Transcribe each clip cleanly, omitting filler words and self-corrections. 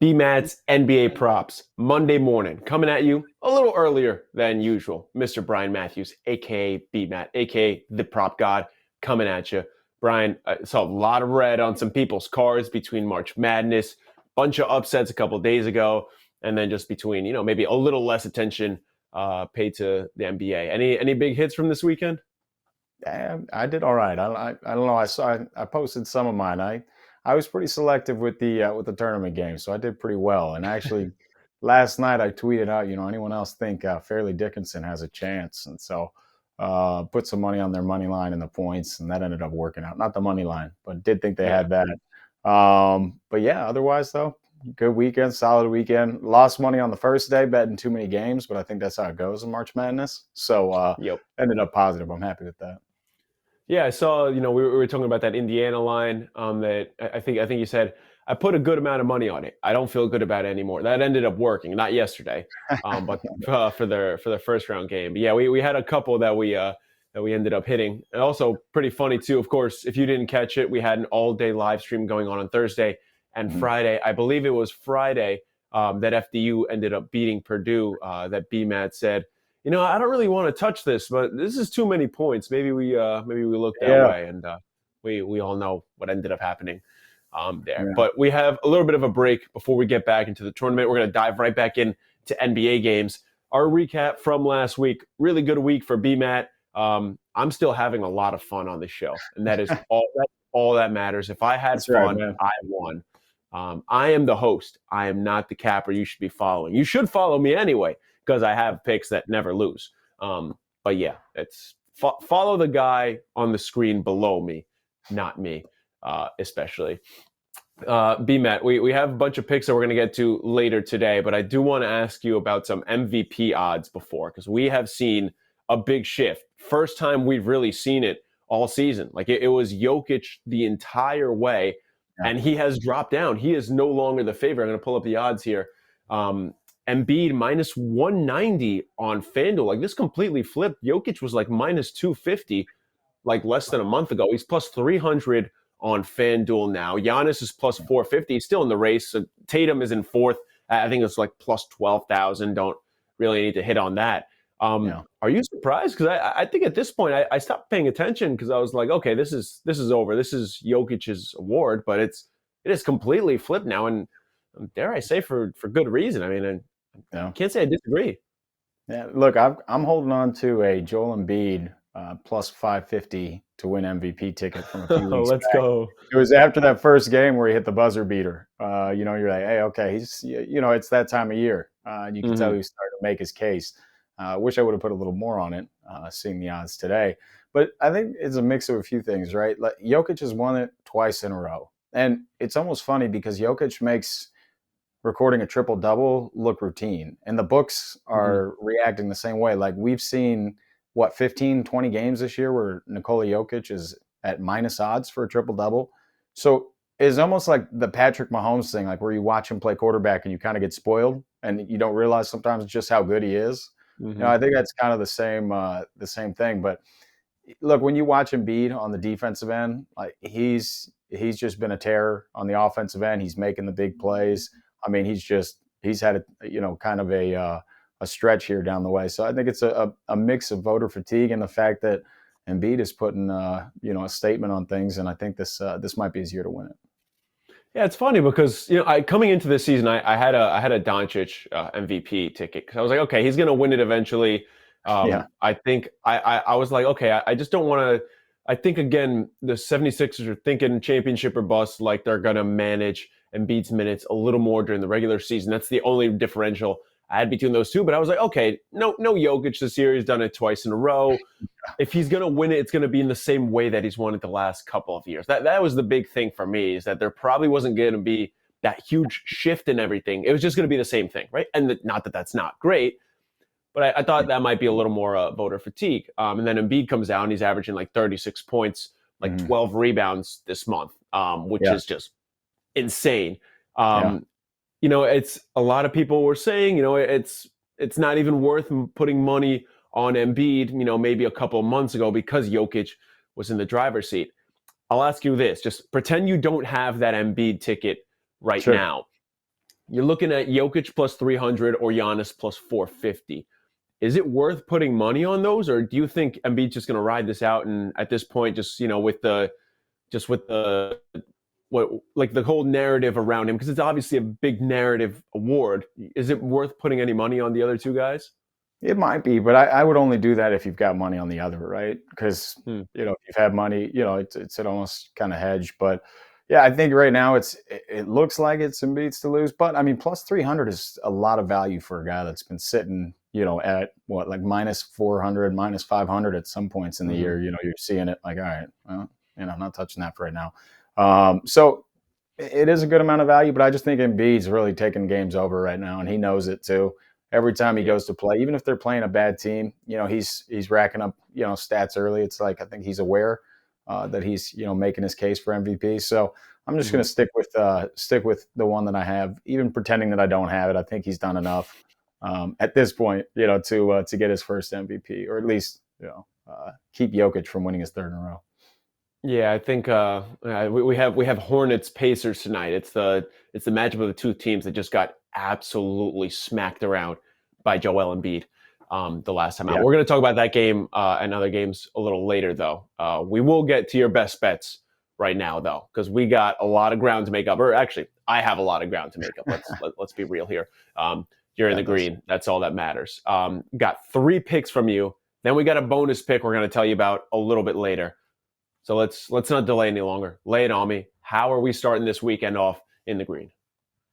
BMatt's NBA props Monday morning, coming at you a little earlier than usual. Mr. Brian Matthews, aka BMatt, aka the Prop God, coming at you. Brian, I saw a lot of red on some people's cards between March Madness, bunch of upsets a couple of days ago, and then just between maybe a little less attention paid to the NBA. Any big hits from this weekend? I did all right. I don't know. I posted some of mine. I was pretty selective with the tournament games, so I did pretty well. And actually, last night I tweeted out, anyone else think Fairleigh Dickinson has a chance? And so put some money on their money line and the points, and that ended up working out. Not the money line, but did think they had that. But yeah, otherwise though, good weekend, solid weekend. Lost money on the first day betting too many games, but I think that's how it goes in March Madness. So Yep. ended up positive. I'm happy with that. Yeah, I saw, we were talking about that Indiana line that I think you said, I put a good amount of money on it. I don't feel good about it anymore. That ended up working, not yesterday, but for their first round game. But yeah, we had a couple that we ended up hitting. And also pretty funny too, of course, if you didn't catch it, we had an all-day live stream going on Thursday and Friday. I believe it was Friday that FDU ended up beating Purdue, that BMatt said, I don't really want to touch this, but this is too many points. Maybe we look that way, and we all know what ended up happening there. Yeah. But we have a little bit of a break before we get back into the tournament. We're going to dive right back in to NBA games. Our recap from last week, really good week for BMatt. I'm still having a lot of fun on the show, and that is all that matters. If I had fun, right, I won. I am the host. I am not the capper you should be following. You should follow me anyway, because I have picks that never lose. But yeah, it's follow the guy on the screen below me, not me, especially. BMatt, we have a bunch of picks that we're going to get to later today, but I do want to ask you about some MVP odds before, because we have seen a big shift. First time we've really seen it all season. Like it was Jokic the entire way, and he has dropped down. He is no longer the favorite. I'm going to pull up the odds here. Embiid minus 190 on FanDuel. Like this completely flipped. Jokic was like minus 250 like less than a month ago. He's plus 300 on FanDuel now. Giannis is plus 450. He's still in the race. So Tatum is in fourth. I think it's like plus 12,000. Don't really need to hit on that. Are you surprised? Because I think at this point I stopped paying attention because I was like, okay, this is over. This is Jokic's award, but it is completely flipped now, and dare I say for good reason. I mean, I can't say I disagree. Yeah, look, I'm holding on to a Joel Embiid plus 550 to win MVP ticket from a few weeks Let's back. go. It was after that first game where he hit the buzzer beater. You're like, hey, okay, he's it's that time of year. You can tell he's starting to make his case. Wish I would have put a little more on it, seeing the odds today. But I think it's a mix of a few things, right? Like Jokic has won it twice in a row. And it's almost funny because Jokic makes recording a triple-double look routine. And the books are reacting the same way. Like we've seen, 15, 20 games this year where Nikola Jokic is at minus odds for a triple-double. So it's almost like the Patrick Mahomes thing, like where you watch him play quarterback and you kind of get spoiled and you don't realize sometimes just how good he is. I think that's kind of the same thing. But look, when you watch Embiid on the defensive end, like he's just been a terror on the offensive end. He's making the big plays. I mean, he's had kind of a stretch here down the way. So I think it's a mix of voter fatigue and the fact that Embiid is putting a statement on things, and I think this might be his year to win it. Yeah, it's funny because coming into this season, I had a Doncic MVP ticket because I was like, okay, he's gonna win it eventually. I think I was like, okay, I just don't want to. I think again, the 76ers are thinking championship or bust, like they're gonna manage Embiid's minutes a little more during the regular season. That's the only differential I had between those two. But I was like, okay, no Jokic this year. He's done it twice in a row. If he's going to win it, it's going to be in the same way that he's won it the last couple of years. That was the big thing for me, is that there probably wasn't going to be that huge shift in everything. It was just going to be the same thing, right? And not that that's not great, but I thought that might be a little more voter fatigue. And then Embiid comes out and he's averaging like 36 points, like 12 rebounds this month, which is just insane. It's a lot of people were saying, it's not even worth putting money on Embiid, maybe a couple of months ago because Jokic was in the driver's seat. I'll ask you this, just pretend you don't have that Embiid ticket right now. You're looking at Jokic plus 300 or Giannis plus 450. Is it worth putting money on those, or do you think Embiid's just going to ride this out and at this point, with the what like the whole narrative around him, because it's obviously a big narrative award. Is it worth putting any money on the other two guys? It might be, but I would only do that if you've got money on the other, right? Because Hmm. if you've had money, it's an almost kind of hedge. But yeah, I think right now it looks like it's some beats to lose. But I mean, plus 300 is a lot of value for a guy that's been sitting, at what, like minus 400, minus 500 at some points in the year. You're seeing it like, all right, well, I'm not touching that for right now. So it is a good amount of value, but I just think Embiid's really taking games over right now, and he knows it too. Every time he goes to play, even if they're playing a bad team, he's racking up, stats early. It's like I think he's aware that he's, making his case for MVP. So I'm just going to stick with the one that I have, even pretending that I don't have it. I think he's done enough at this point, to get his first MVP, or at least keep Jokic from winning his third in a row. Yeah, I think we have Hornets Pacers tonight. It's the matchup of the two teams that just got absolutely smacked around by Joel Embiid the last time out. Yeah. We're going to talk about that game and other games a little later, though. We will get to your best bets right now, though, because we got a lot of ground to make up. Or actually, I have a lot of ground to make up. Let's be real here. You're in the green. That's all that matters. Got 3 picks from you. Then we got a bonus pick we're going to tell you about a little bit later. So let's not delay any longer. Lay it on me. How are we starting this weekend off in the green?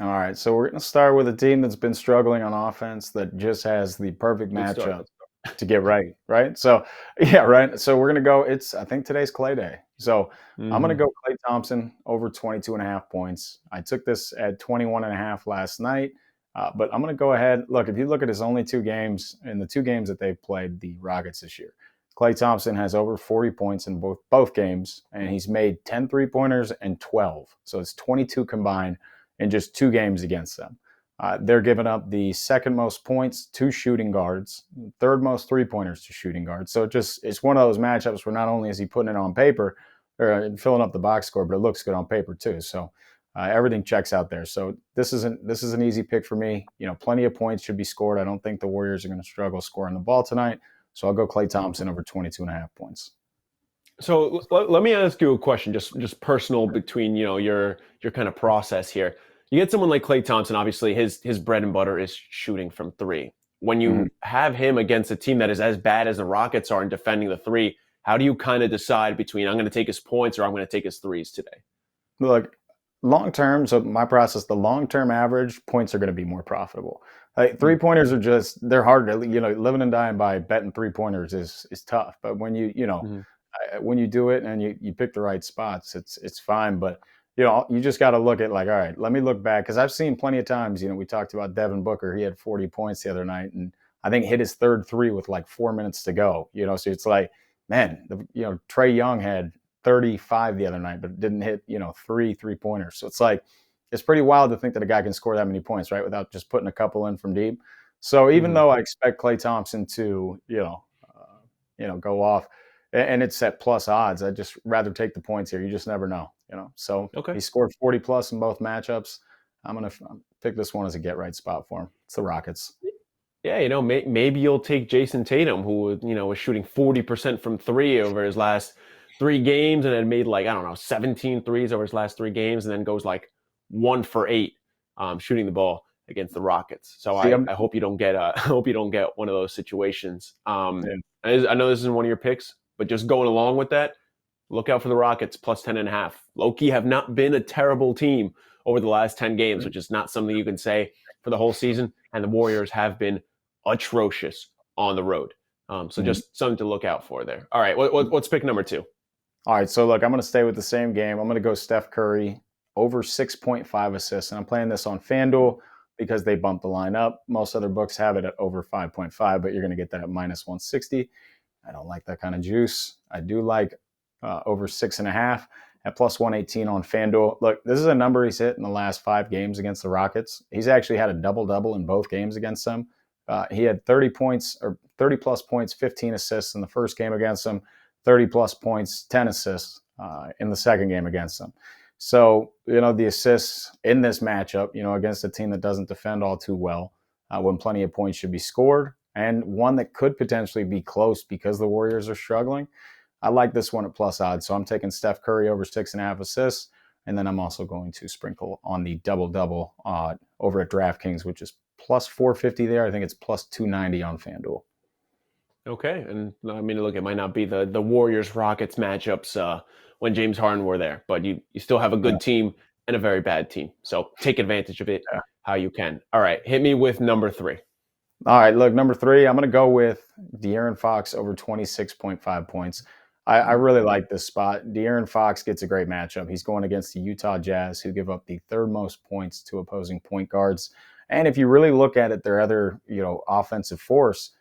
All right, so we're going to start with a team that's been struggling on offense that just has the perfect matchup to get right? So, yeah, right. So we're going to go. I think today's Clay Day. So I'm going to go Klay Thompson over 22.5 points. I took this at 21.5 last night, but I'm going to go ahead. Look, if you look at his only 2 games, in the 2 games that they've played, the Rockets this year, Klay Thompson has over 40 points in both games, and he's made 10 3-pointers and 12. So it's 22 combined in just 2 games against them. They're giving up the second most points to shooting guards, third most 3-pointers to shooting guards. So it's one of those matchups where not only is he putting it on paper or filling up the box score, but it looks good on paper too. So everything checks out there. So this is an easy pick for me. Plenty of points should be scored. I don't think the Warriors are going to struggle scoring the ball tonight. So I'll go Klay Thompson over 22.5 points. So let me ask you a question, just personal between your kind of process here. You get someone like Klay Thompson. Obviously, his bread and butter is shooting from 3. When you have him against a team that is as bad as the Rockets are in defending the 3, how do you kind of decide between I'm going to take his points or I'm going to take his threes today? Look, long term. So my process, the long term average points are going to be more profitable. Like 3-pointers are they're hard to, living and dying by betting 3-pointers is tough. But when when you do it and you pick the right spots, it's fine. But, you just got to look at like, all right, let me look back. Cause I've seen plenty of times, we talked about Devin Booker. He had 40 points the other night and I think hit his third 3 with like 4 minutes to go, so it's like, man, Trae Young had 35 the other night, but didn't hit, 3 3-pointers. So it's like, it's pretty wild to think that a guy can score that many points, right, without just putting a couple in from deep. So even though I expect Klay Thompson to, go off, and it's at plus odds, I'd just rather take the points here. You just never know, So He scored 40 plus in both matchups. I'm gonna pick this one as a get right spot for him. It's the Rockets. Yeah, maybe you'll take Jason Tatum, who was shooting 40% from 3 over his last 3 games, and had made 17 threes over his last 3 games, and then goes 1 for 8 shooting the ball against the Rockets. So I hope you don't get one of those situations. I know this isn't one of your picks, but just going along with that, look out for the Rockets plus 10.5. Low-key have not been a terrible team over the last 10 games, which is not something you can say for the whole season. And the Warriors have been atrocious on the road. So just something to look out for there. All right, what's pick number 2? All right, so look, I'm going to stay with the same game. I'm going to go Steph Curry over 6.5 assists. And I'm playing this on FanDuel because they bumped the line up. Most other books have it at over 5.5, but you're going to get that at minus 160. I don't like that kind of juice. I do like over 6.5 at plus 118 on FanDuel. Look, this is a number he's hit in the last 5 games against the Rockets. He's actually had a double-double in both games against them. He had 30 points or 30-plus points, 15 assists in the first game against them, 30-plus points, 10 assists in the second game against them. So, the assists in this matchup, against a team that doesn't defend all too well, when plenty of points should be scored, and one that could potentially be close because the Warriors are struggling. I like this one at plus odds. So I'm taking Steph Curry over 6.5 assists. And then I'm also going to sprinkle on the double-double over at DraftKings, which is plus 450 there. I think it's plus 290 on FanDuel. Okay, and I mean, look, it might not be the Warriors Rockets matchups when James Harden were there, but you still have a good team and a very bad team. So take advantage of it how you can. All right, hit me with number 3. All right, look, number 3, I'm going to go with De'Aaron Fox over 26.5 points. I really like this spot. De'Aaron Fox gets a great matchup. He's going against the Utah Jazz, who give up the 3rd most points to opposing point guards. And if you really look at it, their other offensive force,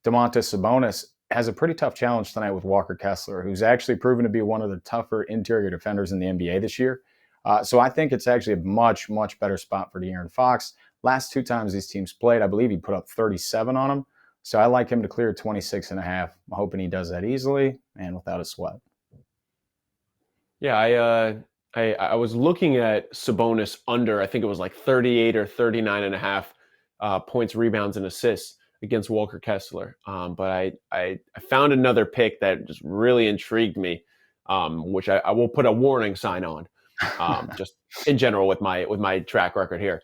Domantas Sabonis, has a pretty tough challenge tonight with Walker Kessler, who's actually proven to be one of the tougher interior defenders in the NBA this year. So I think it's actually a much, much better spot for De'Aaron Fox. Last 2 times these teams played, I believe he put up 37 on them. So I like him to clear 26.5. I'm hoping he does that easily and without a sweat. Yeah, I was looking at Sabonis under, I think it was like 38 or 39.5 points, rebounds, and assists against Walker Kessler. But I found another pick that just really intrigued me, which I will put a warning sign on, just in general with my track record here.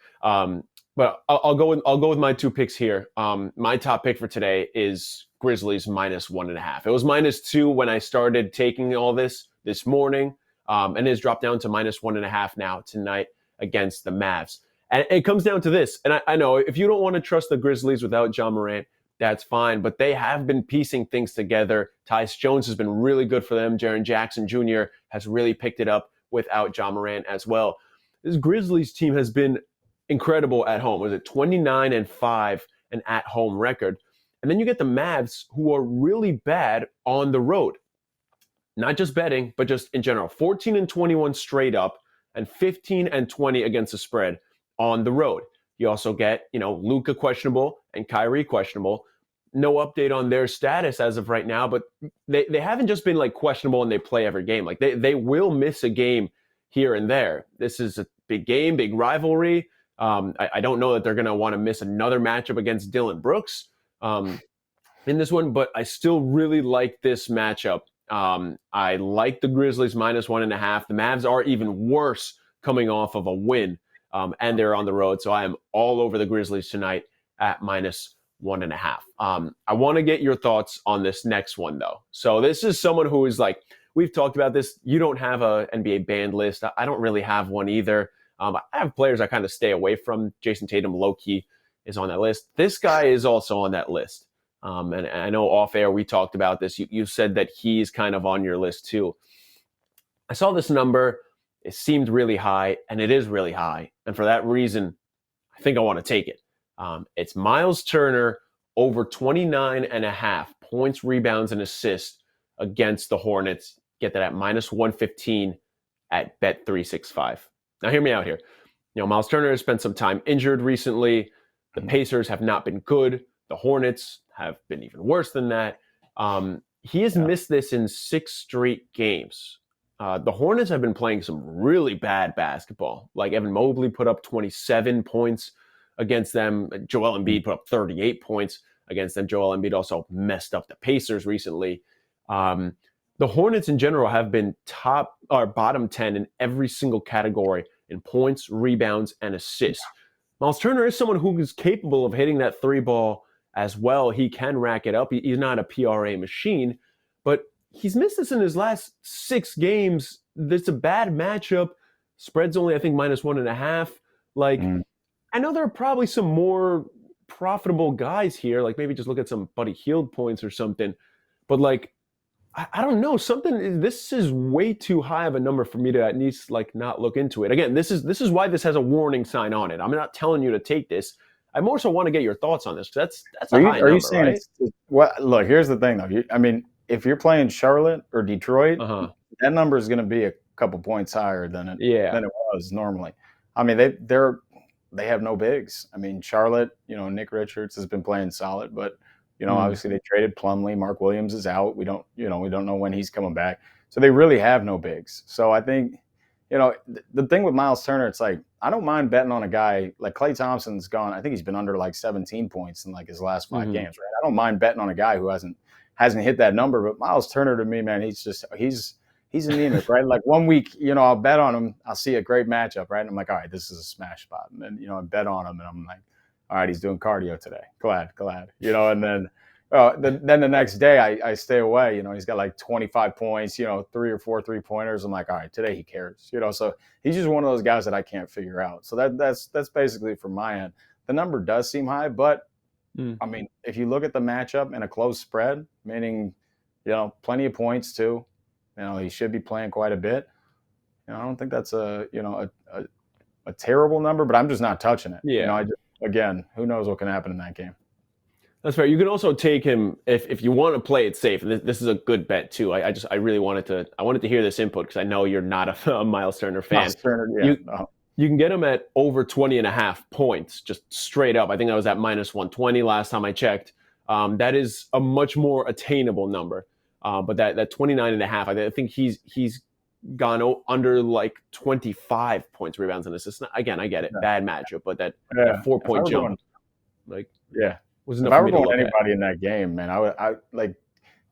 But I'll go with my 2 picks here. My top pick for today is Grizzlies minus 1.5. It was -2 when I started taking all this morning, and it's dropped down to minus 1.5 now tonight against the Mavs. And it comes down to this. And I know if you don't want to trust the Grizzlies without Ja Morant, that's fine. But they have been piecing things together. Tyus Jones has been really good for them. Jaren Jackson Jr. has really picked it up without Ja Morant as well. This Grizzlies team has been incredible at home. Was it 29-5, an at-home record? And then you get the Mavs, who are really bad on the road. Not just betting, but just in general. 14-21 straight up and 15-20 against the spread on the road. You also get, Luka questionable and Kyrie questionable. No update on their status as of right now, but they haven't just been like questionable and they play every game. Like they will miss a game here and there. This is a big game, big rivalry. I don't know that they're going to want to miss another matchup against Dillon Brooks in this one, but I still really like this matchup. I like the Grizzlies minus 1.5. The Mavs are even worse coming off of a win, and they're on the road. So I am all over the Grizzlies tonight at minus 1.5. I want to get your thoughts on this next one, though. So this is someone who is like, we've talked about this. You don't have a NBA banned list. I don't really have one either. I have players I kind of stay away from. Jason Tatum, low-key, is on that list. This guy is also on that list. And I know off air we talked about this. You said that he's kind of on your list too. I saw this number. It seemed really high, and it is really high. And for that reason, I think I want to take it. It's Miles Turner over 29.5 points, rebounds, and assists against the Hornets. Get that at minus 115 at Bet365. Now, hear me out here. Miles Turner has spent some time injured recently. The Pacers have not been good. The Hornets have been even worse than that. He has missed this in 6 straight games. The Hornets have been playing some really bad basketball. Like Evan Mobley put up 27 points against them. Joel Embiid put up 38 points against them. Joel Embiid also messed up the Pacers recently. The Hornets in general have been top or bottom 10 in every single category in points, rebounds, and assists. Miles Turner is someone who is capable of hitting that 3 ball as well. He can rack it up. He's not a PRA machine, but he's missed this in his last 6 games. It's a bad matchup. Spread's only, I think, minus 1.5. Like, I know there are probably some more profitable guys here. Like maybe just look at some Buddy Hield points or something. But like, I don't know. This is way too high of a number for me to at least like not look into it. Again, this is why this has a warning sign on it. I'm not telling you to take this. I more so want to get your thoughts on this. That's a high number, are you saying right? Well, look, here's the thing though. If you're playing Charlotte or Detroit, that number is going to be a couple points higher than it was normally. I mean, they have no bigs. I mean, Charlotte, Nick Richards has been playing solid, but obviously they traded Plumlee. Mark Williams is out. We don't know when he's coming back. So they really have no bigs. So I think, the thing with Miles Turner, it's like I don't mind betting on a guy like Klay Thompson's gone. I think he's been under like 17 points in like his last 5 Mhm. games, right? I don't mind betting on a guy who hasn't hit that number, but Miles Turner to me, man, he's anemic, right? Like 1 week, I'll bet on him. I'll see a great matchup, right? And I'm like, all right, this is a smash spot. And then, I bet on him and I'm like, all right, he's doing cardio today. Glad. And then then the next day I stay away. He's got like 25 points, 3 or 4 3-pointers. I'm like, all right, today he cares. So he's just one of those guys that I can't figure out. So that's basically from my end. The number does seem high, but I mean, if you look at the matchup and a close spread, meaning, plenty of points too, he should be playing quite a bit. I don't think that's a terrible number, but I'm just not touching it. Yeah. Again, who knows what can happen in that game. That's fair. You can also take him if you want to play it safe. And this is a good bet too. I really wanted to hear this input because I know you're not a Miles Turner fan. Miles Turner, yeah. You can get him at over 20.5 points, just straight up. I think that was at -120 last time I checked. That is a much more attainable number. But that 29.5, I think he's gone under like 25 points, rebounds, and assists. Again, I get it, bad matchup, but that 4-point jump, was enough if I for were me to going look anybody at. in that game, man, I like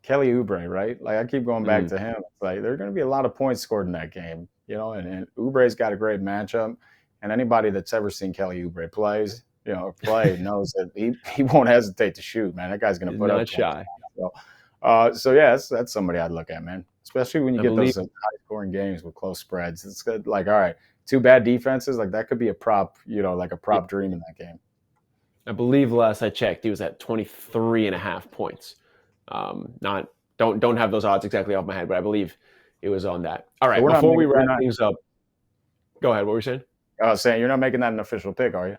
Kelly Oubre, right? Like I keep going back to him. It's like there are going to be a lot of points scored in that game, and Oubre's got a great matchup. And anybody that's ever seen Kelly Oubre play knows that he won't hesitate to shoot, man. That guy's going to put up. Not shy. So yeah, that's somebody I'd look at, man. Especially when you get those high-scoring games with close spreads. It's good. Like, all right, 2 bad defenses, like that could be a prop, like a prop dream in that game. I believe last I checked, he was at 23.5 points. Don't have those odds exactly off my head, but I believe it was on that. All right, before we wrap things up, go ahead. What were you saying? I was saying you're not making that an official pick, are you?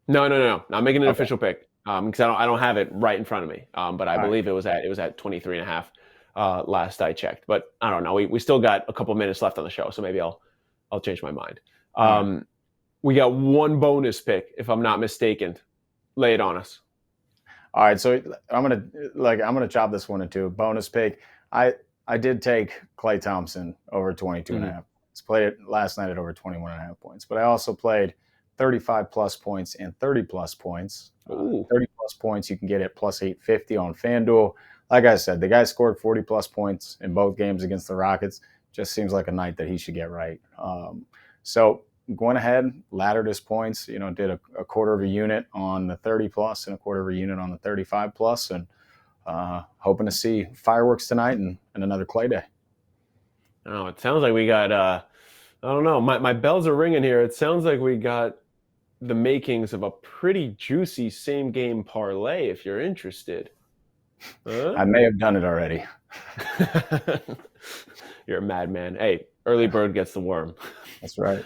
No. Not making an official pick because I don't have it right in front of me. But I believe it was at 23.5 last I checked. But I don't know. We still got a couple minutes left on the show, so maybe I'll change my mind. We got one bonus pick, if I'm not mistaken. Lay it on us. All right, so I'm gonna chop this one in two. Bonus pick. I did take Klay Thompson over 22.5. Played it last night at over 21.5 points, but I also played 35 plus points and 30 plus points. 30 plus points you can get at plus 850 on FanDuel. Like I said, the guy scored 40 plus points in both games against the Rockets. Just seems like a night that he should get right. So going ahead, laddered his points, did a quarter of a unit on the 30 plus and a quarter of a unit on the 35 plus, and hoping to see fireworks tonight and another Klay day. Oh, it sounds like we got, I don't know, my bells are ringing here. It sounds like we got the makings of a pretty juicy same game parlay if you're interested. I may have done it already. You're a madman. Hey, early bird gets the worm. That's right.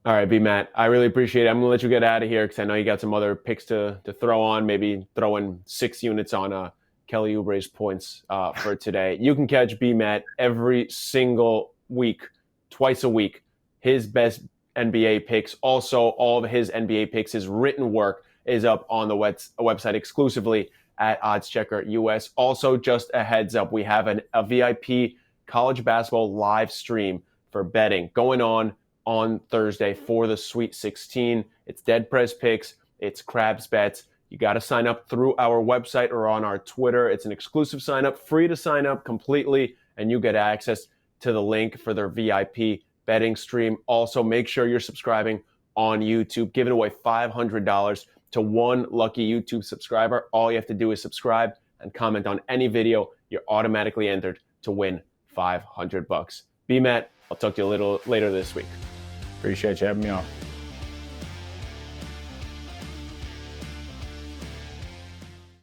All right, BMatt, I really appreciate it. I'm going to let you get out of here because I know you got some other picks to throw on, maybe throw in 6 units on Kelly Oubre's points for today. You can catch BMatt every single week, twice a week. His best NBA picks, also all of his NBA picks, his written work is up on the website exclusively at OddsChecker US. Also, just a heads up, we have a VIP college basketball live stream for betting going on Thursday for the Sweet 16. It's DeadPresPicks. It's Krabs bets. You got to sign up through our website or on our Twitter. It's an exclusive sign up, free to sign up completely, and you get access to the link for their VIP betting stream. Also, make sure you're subscribing on YouTube, giving away $500 to one lucky YouTube subscriber. All you have to do is subscribe and comment on any video. You're automatically entered to win $500. BMatt, I'll talk to you a little later this week. Appreciate you having me on.